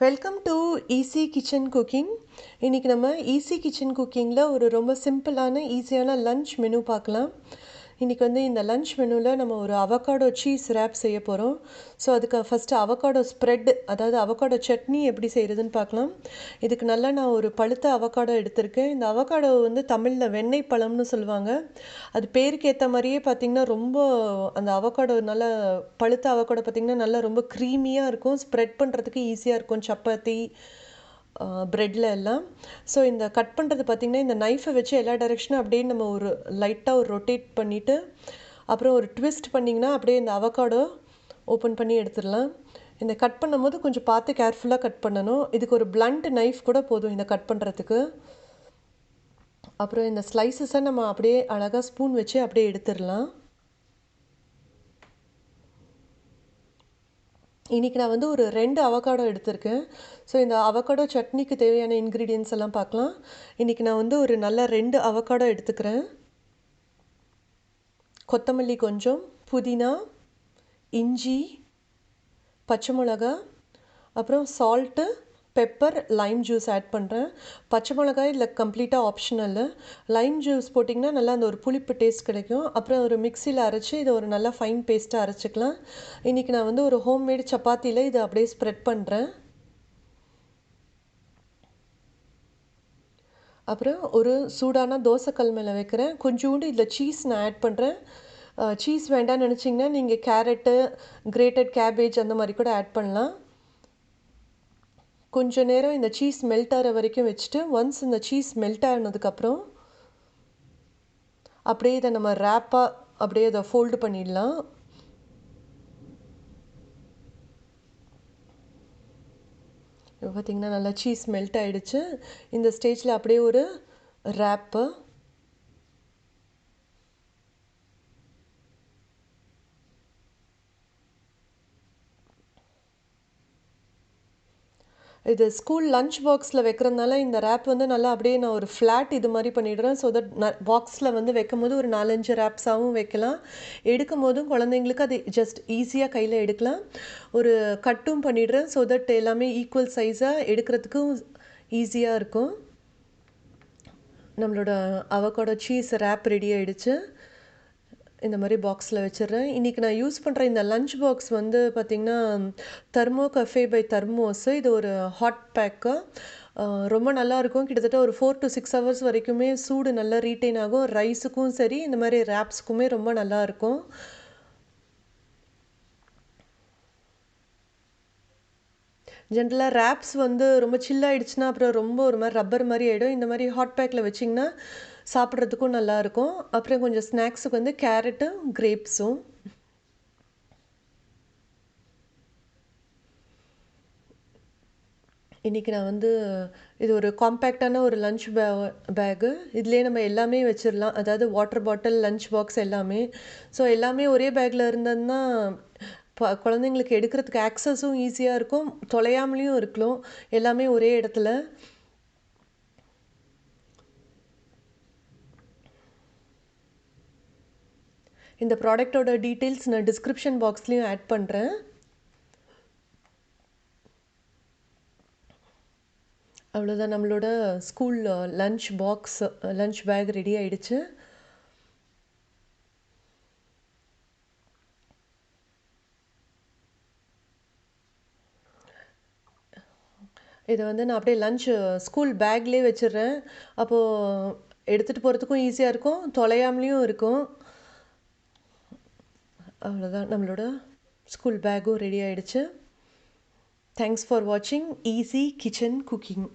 Welcome to easy kitchen cooking. இன்றைக்கி நம்ம easy kitchen குக்கிங்கில் ஒரு ரொம்ப சிம்பிளான ஈஸியான லன்ச் மெனு பார்க்கலாம். இன்றைக்கி இந்த லன்ச் மெனுவில் நம்ம ஒரு அவகாடோ சீஸ் ரேப் செய்ய போகிறோம். ஸோ அதுக்கு ஃபஸ்ட்டு அவகாடோ ஸ்ப்ரெட், அதாவது அவகாடோ சட்னி எப்படி செய்கிறதுன்னு பார்க்கலாம். இதுக்கு நல்லா நான் ஒரு பழுத்த அவகாடோ எடுத்திருக்கேன். இந்த அவகாடோ தமிழில் வெண்ணெய் பழம்னு சொல்லுவாங்க. அது பேருக்கு ஏற்ற மாதிரியே பார்த்திங்கன்னா ரொம்ப அந்த அவகாடோ நல்லா பழுத்த அவகாடோ பார்த்திங்கன்னா நல்லா ரொம்ப க்ரீமியாக இருக்கும். ஸ்ப்ரெட் பண்ணுறதுக்கு ஈஸியாக இருக்கும் சப்பாத்தி ப்ரெட்டில் எல்லாம். ஸோ இந்த கட் பண்ணுறது பார்த்திங்கன்னா இந்த நைஃபை வச்சு எல்லா டைரெக்ஷனும் அப்படியே நம்ம ஒரு லைட்டாக ஒரு ரொட்டேட் பண்ணிவிட்டு அப்புறம் ஒரு ட்விஸ்ட் பண்ணிங்கன்னா அப்படியே இந்த அவகாடோ ஓப்பன் பண்ணி எடுத்துடலாம். இந்த கட் பண்ணும் போது கொஞ்சம் பார்த்து கேர்ஃபுல்லாக கட் பண்ணணும். இதுக்கு ஒரு பிளண்ட் நைஃப் கூட போதும் இந்த கட் பண்ணுறதுக்கு. அப்புறம் இந்த ஸ்லைசஸை நம்ம அப்படியே அழகாக ஸ்பூன் வச்சு அப்படியே எடுத்துடலாம். இன்றைக்கி நான் ஒரு 2 அவகாடோ எடுத்திருக்கேன். ஸோ இந்த அவகாடோ சட்னிக்கு தேவையான இன்க்ரீடியன்ட்ஸ் எல்லாம் பார்க்கலாம். இன்றைக்கி நான் ஒரு நல்ல 2 அவகாடோ எடுத்துக்கிறேன். கொத்தமல்லி கொஞ்சம், புதினா, இஞ்சி, பச்சை மிளகா, அப்புறம் salt, pepper, lime juice add பண்ணுறேன். பச்சை மிளகாய் இதில் கம்ப்ளீட்டாக ஆப்ஷனல். லைம் ஜூஸ் போட்டிங்கன்னா நல்லா அந்த ஒரு புளிப்பு டேஸ்ட் கிடைக்கும். அப்புறம் ஒரு மிக்சியில் அரைச்சி இதை ஒரு நல்லா ஃபைன் பேஸ்ட்டாக அரைச்சிக்கலாம். இன்றைக்கி நான் ஒரு ஹோம்மேட் சப்பாத்தியில் இதை அப்படியே ஸ்ப்ரெட் பண்ணுறேன். அப்புறம் ஒரு சூடான தோசைக்கல் மேலே வைக்கிறேன். கொஞ்சோண்டு இதில் சீஸ் நான் ஆட் பண்ணுறேன். சீஸ் வேண்டாம்னு நினச்சிங்கன்னா நீங்கள் கேரட்டு, கிரேட்டட் கேபேஜ் அந்த மாதிரி கூட ஆட் பண்ணலாம். கொஞ்ச நேரம் இந்த சீஸ் மெல்ட் ஆகிற வரைக்கும் வச்சுட்டு ஒன்ஸ் இந்த சீஸ் மெல்ட் ஆனதுக்கப்புறம் அப்படியே இதை நம்ம ரேப்பாக அப்படியே அதை ஃபோல்டு பண்ணிடலாம். இப்போ பார்த்திங்கன்னா நல்லா சீஸ் மெல்ட் ஆகிடுச்சு. இந்த ஸ்டேஜில் அப்படியே ஒரு ரேப்பு இது ஸ்கூல் லஞ்ச் பாக்ஸில் வைக்கிறதுனால இந்த ரேப் நல்லா அப்படியே நான் ஒரு ஃப்ளாட் இது மாதிரி பண்ணிடுறேன். ஸோ தட் பாக்ஸில் வைக்கும் போது ஒரு 4-5 ரேப்ஸாகவும் வைக்கலாம். எடுக்கும் போதும் குழந்தைங்களுக்கு அது ஜஸ்ட் ஈஸியாக கையில் எடுக்கலாம். ஒரு கட்டும் பண்ணிடுறேன். ஸோ தட் எல்லாமே ஈக்குவல் சைஸாக எடுக்கிறதுக்கும் ஈஸியாக இருக்கும். நம்மளோட அவகாடோ சீஸ் ரேப் ரெடி ஆகிடுச்சு. இந்த மாதிரி பாக்ஸில் வச்சிடுறேன். இன்றைக்கி நான் யூஸ் பண்ணுற இந்த லஞ்ச் பாக்ஸ் பார்த்திங்கன்னா Thermocafe பை Thermos. இது ஒரு ஹாட் பேக்கு. ரொம்ப நல்லாயிருக்கும். கிட்டத்தட்ட ஒரு 4 to 6 ஹவர்ஸ் வரைக்குமே சூடு நல்லா ரீட்டைன் ஆகும். ரைஸுக்கும் சரி இந்த மாதிரி ரேப்ஸுக்குமே ரொம்ப நல்லாயிருக்கும். ஜென்ரலாக ரேப்ஸ் ரொம்ப சில்லாகிடுச்சுன்னா அப்புறம் ரொம்ப ஒரு மாதிரி ரப்பர் மாதிரி ஆகிடும். இந்த மாதிரி ஹாட் பேக்கில் வச்சிங்கன்னா சாப்பிட்றதுக்கும் நல்லாயிருக்கும். அப்புறம் கொஞ்சம் ஸ்நாக்ஸுக்கு கேரட்டும் கிரேப்ஸும். இன்றைக்கி நான் இது ஒரு காம்பேக்டான ஒரு லஞ்ச் பேகு. இதுலேயே நம்ம எல்லாமே வச்சிடலாம். அதாவது வாட்டர் பாட்டில், லஞ்ச் பாக்ஸ் எல்லாமே. ஸோ எல்லாமே ஒரே பேக்கில் இருந்ததுன்னா குழந்தைங்களுக்கு எடுக்கிறதுக்கு ஆக்சஸும் ஈஸியாக இருக்கும், தொலையாமலையும் இருக்கலாம். எல்லாமே ஒரே இடத்துல. இந்த ப்ராடக்டோட டீட்டெயில்ஸ் நான் டிஸ்கிரிப்ஷன் பாக்ஸ்லேயும் ஆட் பண்ணுறேன். அவ்வளோதான், நம்மளோட school lunch box, lunch bag ready ஆகிடுச்சு. இதை நான் அப்படியே லஞ்ச் ஸ்கூல் பேக்லேயே வச்சிடுறேன். அப்போது எடுத்துகிட்டு போகிறதுக்கும் ஈஸியாக இருக்கும், தொலையாமலையும் இருக்கும். அவ்வளோதான், நம்மளோட ஸ்கூல் பேக்கும் ரெடி ஆகிடுச்சு. தேங்க்ஸ் ஃபார் வாட்சிங் ஈஸி கிச்சன் குக்கிங்.